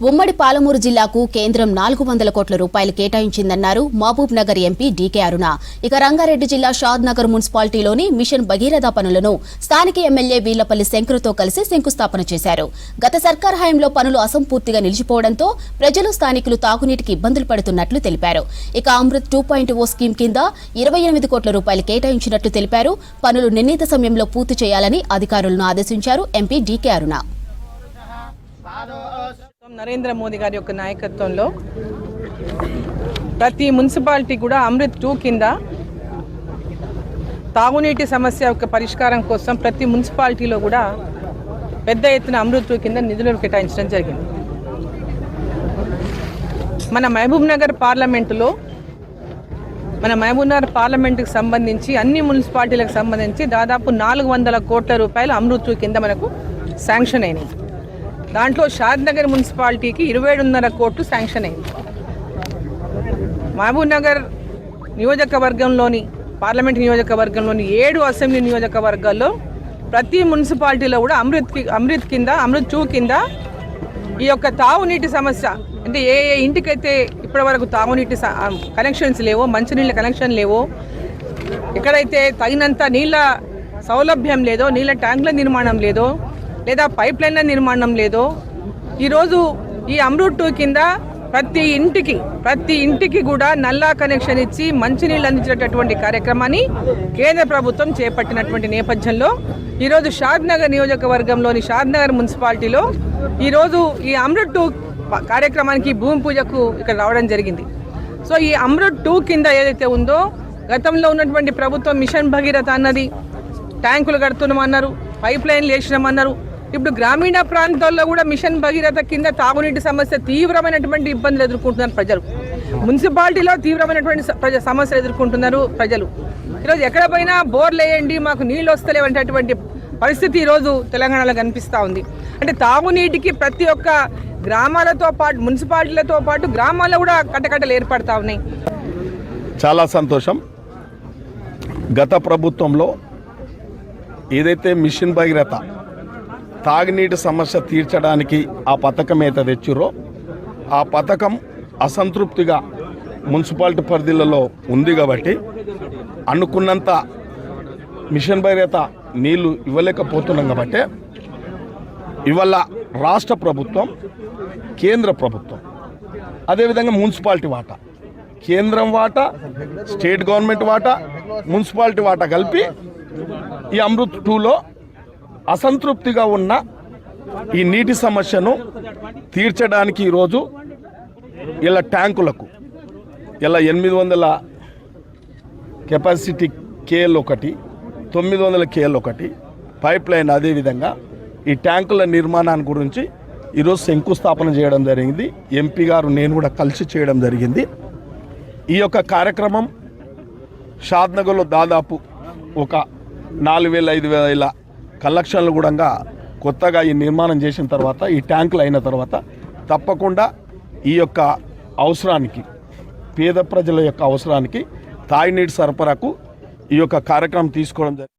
ఉమ్మడి పాలమూరు జిల్లాకు కేంద్రం 400 కోట్ల రూపాయలు కేటాయించిందన్నారు మహబూబ్ నగర్ ఎంపీ డీకే అరుణ. ఇక రంగారెడ్డి జిల్లా షాద్ నగర్ మున్సిపాలిటీలోని మిషన్ భగీరథ పనులను స్థానిక ఎమ్మెల్యే వీళ్లపల్లి శంకర్తో కలిసి శంకుస్థాపన చేశారు. గత సర్కార్ హయాంలో పనులు అసంపూర్తిగా నిలిచిపోవడంతో ప్రజలు స్థానికులు తాగునీటికి ఇబ్బందులు పడుతున్నట్లు తెలిపారు. ఇక అమృత్ 2.0 స్కీమ్ కింద 28 కోట్ల రూపాయలు కేటాయించినట్లు తెలిపారు. పనులు నిర్ణీత సమయంలో పూర్తి చేయాలని అధికారులను ఆదేశించారు ఎంపీ డీకే అరుణ. నరేంద్ర మోదీ గారి యొక్క నాయకత్వంలో ప్రతి మున్సిపాలిటీ కూడా అమృత్ 2 కింద తాగునీటి సమస్య యొక్క పరిష్కారం కోసం ప్రతి మున్సిపాలిటీలో కూడా పెద్ద ఎత్తున అమృత్ 2 కింద నిధులను కేటాయించడం జరిగింది. మన మహబూబ్ నగర్ పార్లమెంటుకు సంబంధించి అన్ని మున్సిపాలిటీలకు సంబంధించి దాదాపు 400 కోట్ల రూపాయలు అమృత్ 2 కింద మనకు శాంక్షన్ అయినాయి. దాంట్లో షాద్ నగర్ మున్సిపాలిటీకి 27.5 కోట్లు శాంక్షన్ అయింది. మహబూబ్ నగర్ నియోజకవర్గంలోని పార్లమెంట్ నియోజకవర్గంలోని 7 అసెంబ్లీ నియోజకవర్గాల్లో ప్రతి మున్సిపాలిటీలో కూడా అమృత్ 2 కింద ఈ యొక్క తాగునీటి సమస్య అంటే ఏ ఇంటికైతే ఇప్పటివరకు తాగునీటి కనెక్షన్స్ లేవో, మంచినీళ్ళ కనెక్షన్ లేవో, ఎక్కడైతే తగినంత నీళ్ళ సౌలభ్యం లేదో, నీళ్ళ ట్యాంకుల నిర్మాణం లేదో, లేదా పైప్ లైన్ల నిర్మాణం లేదో, ఈరోజు ఈ అమృత్ 2 కింద ప్రతి ఇంటికి కూడా నల్లా కనెక్షన్ ఇచ్చి మంచినీళ్ళు అందించేటటువంటి కార్యక్రమాన్ని కేంద్ర ప్రభుత్వం చేపట్టినటువంటి నేపథ్యంలో ఈరోజు షాద్ నగర్ నియోజకవర్గంలోని షాద్ నగర్ మున్సిపాలిటీలో ఈరోజు ఈ అమృత్ 2 కార్యక్రమానికి భూమి పూజకు ఇక్కడ రావడం జరిగింది. సో ఈ అమృత్ 2 కింద ఏదైతే ఉందో, గతంలో ఉన్నటువంటి ప్రభుత్వం మిషన్ భగీరథ అన్నది, ట్యాంకులు కడుతున్నామన్నారు, పైప్ లైన్లు వేసినామన్నారు. ఇప్పుడు గ్రామీణ ప్రాంతాల్లో కూడా మిషన్ భగీరథ కింద తాగునీటి సమస్య తీవ్రమైనటువంటి ఇబ్బందులు ఎదుర్కొంటున్నారు ప్రజలు. మున్సిపాలిటీలో తీవ్రమైనటువంటి సమస్యలు ఎదుర్కొంటున్నారు ప్రజలు. ఈరోజు ఎక్కడ పోయినా బోర్లు వేయండి, మాకు నీళ్ళు వస్తలేవంటటువంటి పరిస్థితి ఈరోజు తెలంగాణలో కనిపిస్తూ ఉంది. అంటే తాగునీటికి ప్రతి ఒక్క గ్రామాలతో పాటు, మున్సిపాలిటీలతో పాటు గ్రామాల్లో కూడా కట్టకట్టలు ఏర్పడతా ఉన్నాయి. చాలా సంతోషం. గత ప్రభుత్వంలో ఏదైతే మిషన్ భగీరథ తాగునీటి సమస్య తీర్చడానికి ఆ పథకం అయితే తెచ్చిరో, ఆ పథకం అసంతృప్తిగా మున్సిపాలిటీ పరిధిలలో ఉంది కాబట్టి అనుకున్నంత మిషన్ భగీరథ నీళ్లు ఇవ్వలేకపోతున్నాం కాబట్టి ఇవాళ రాష్ట్ర ప్రభుత్వం, కేంద్ర ప్రభుత్వం, అదేవిధంగా మున్సిపాలిటీ వాటా, కేంద్రం వాటా, స్టేట్ గవర్నమెంట్ వాటా, మున్సిపాలిటీ వాటా కలిపి ఈ అమృత్ 2లో అసంతృప్తిగా ఉన్న ఈ నీటి సమస్యను తీర్చడానికి ఈరోజు ఇలా ట్యాంకులకు ఇలా 800 కెపాసిటీ కేఎల్ ఒకటి, 900 కేఎల్ ఒకటి, పైప్ లైన్, అదేవిధంగా ఈ ట్యాంకుల నిర్మాణాన్ని గురించి ఈరోజు శంకుస్థాపన చేయడం జరిగింది. ఎంపీ గారు నేను కూడా కలిసి చేయడం జరిగింది. ఈ యొక్క కార్యక్రమం షాద్ నగర్లో దాదాపు ఒక 4,000-5,000 కలెక్షన్లు కూడా కొత్తగా ఈ నిర్మాణం చేసిన తర్వాత, ఈ ట్యాంకులు అయిన తర్వాత తప్పకుండా ఈ యొక్క అవసరానికి, పేద ప్రజల యొక్క అవసరానికి తాగునీటి సరఫరాకు ఈ యొక్క కార్యక్రమం తీసుకోవడం జరిగింది.